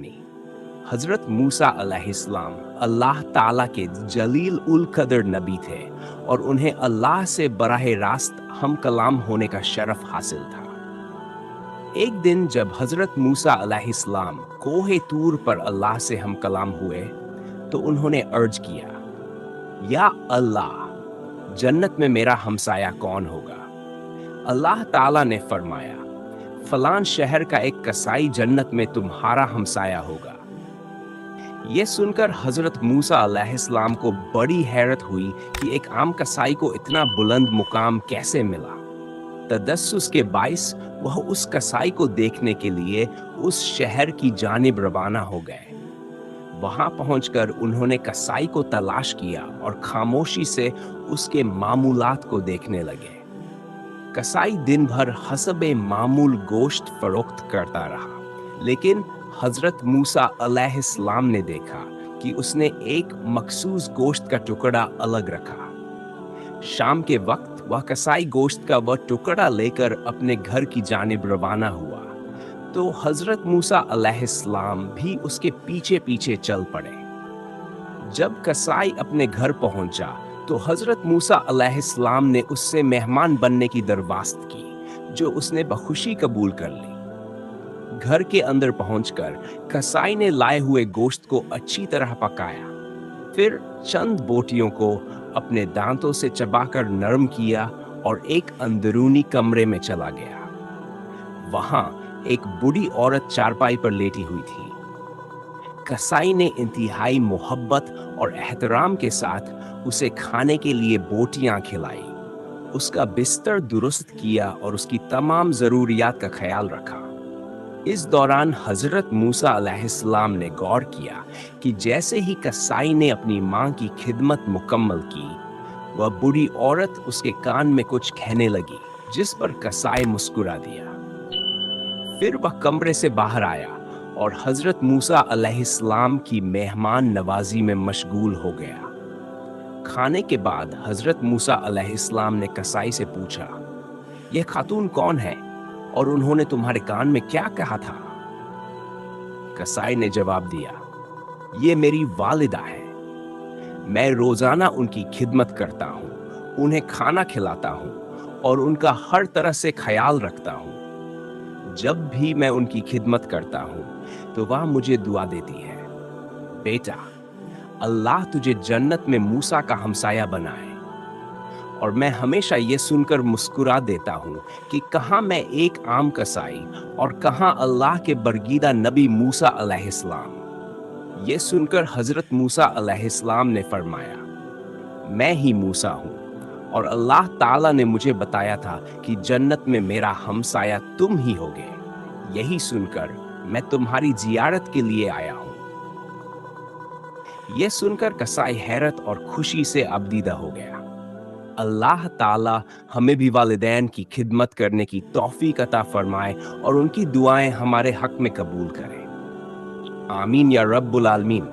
कहानी। हजरत मूसा अलैहिस्सलाम अल्लाह ताला के जलील उल कदर नबी थे और उन्हें अल्लाह से बराह रास्त हम कलाम होने का शरफ हासिल था। एक दिन जब हजरत मूसा अलैहिस्सलाम कोहे तूर पर अल्लाह से हम कलाम हुए तो उन्होंने अर्ज किया, या अल्लाह, जन्नत में मेरा हमसाया कौन होगा? अल्लाह ताला ने फरमाया, फलान शहर का एक कसाई जन्नत में तुम्हारा हमसाया होगा। ये सुनकर हजरत मूसा अलैहिस्सलाम को बड़ी हैरत हुई कि एक आम कसाई को इतना बुलंद मुकाम कैसे मिला। तदस्सुस के बाइस वह उस कसाई को देखने के लिए उस शहर की जानिब रवाना हो गए। वहां पहुंचकर उन्होंने कसाई को तलाश किया और खामोशी से उसके मामूलात को देखने लगे। कसाई दिन भर हसबे मामूल गोश्त फरोख्त करता रहा, लेकिन हजरत मूसा अलैहिस्सलाम ने देखा कि उसने एक मखसूस गोश्त का टुकड़ा अलग रखा। शाम के वक्त वह कसाई गोश्त का वह टुकड़ा लेकर अपने घर की जानिब रवाना हुआ तो हजरत मूसा अलैहिस्सलाम भी उसके पीछे पीछे चल पड़े। जब कसाई अपने घर पहुंचा तो हजरत मूसा अलैहिस्सलाम ने उससे मेहमान बनने की दरख्वास्त की, जो उसने बखुशी कबूल कर ली। घर के अंदर पहुंचकर कसाई ने लाए हुए गोश्त को अच्छी तरह पकाया, फिर चंद बोटियों को अपने दांतों से चबाकर नरम किया और एक अंदरूनी कमरे में चला गया। वहां एक बूढ़ी औरत चारपाई पर लेटी हुई थी। कसाई ने इंतहाई मोहब्बत और एहतराम के साथ उसे खाने के लिए बोटियां खिलाई, उसका बिस्तर दुरुस्त किया और उसकी तमाम जरूरियात का ख्याल रखा। इस दौरान हजरत मूसा अलैहिस्सलाम ने गौर किया कि जैसे ही कसाई ने अपनी मां की खिदमत मुकम्मल की, वह बूढ़ी औरत उसके कान में कुछ कहने लगी, जिस पर कसाई मुस्कुरा दिया। फिर वह कमरे से बाहर आया और हजरत मूसा अलैहिस्सलाम की मेहमान नवाजी में मशगूल हो गया। खाने के बाद हजरत मूसा अलैहिस्सलाम ने कसाई से पूछा, यह खातून कौन है और उन्होंने तुम्हारे कान में क्या कहा था? कसाई ने जवाब दिया, ये मेरी वालिदा है। मैं रोजाना उनकी खिदमत करता हूँ, उन्हें खाना खिलाता हूँ और उनका हर तरह से ख्याल रखता हूँ। जब भी मैं उनकी खिदमत करता हूँ तो वह मुझे दुआ देती है, बेटा, अल्लाह तुझे जन्नत में मूसा का हमसाया बनाए। और मैं हमेशा ये सुनकर मुस्कुरा देता हूँ कि कहाँ मैं एक आम कसाई और कहाँ अल्लाह के बरगीदा नबी मूसा अलैहिस्सलाम। ये सुनकर हजरत मूसा अलैहिस्सलाम ने फरमाया, मैं ही मूसा हूँ और अल्लाह ताला ने मुझे बताया था कि जन्नत में मेरा हमसाया तुम ही होगे। यही सुनकर मैं तुम्हारी जियारत के लिए आया हूँ। यह सुनकर कसाई हैरत और खुशी से आबदीदा हो गया। अल्लाह ताला हमें भी वालिदैन की खिदमत करने की तौफीक अता फरमाए और उनकी दुआएं हमारे हक में कबूल करे। आमीन या रब्बुल आलमीन।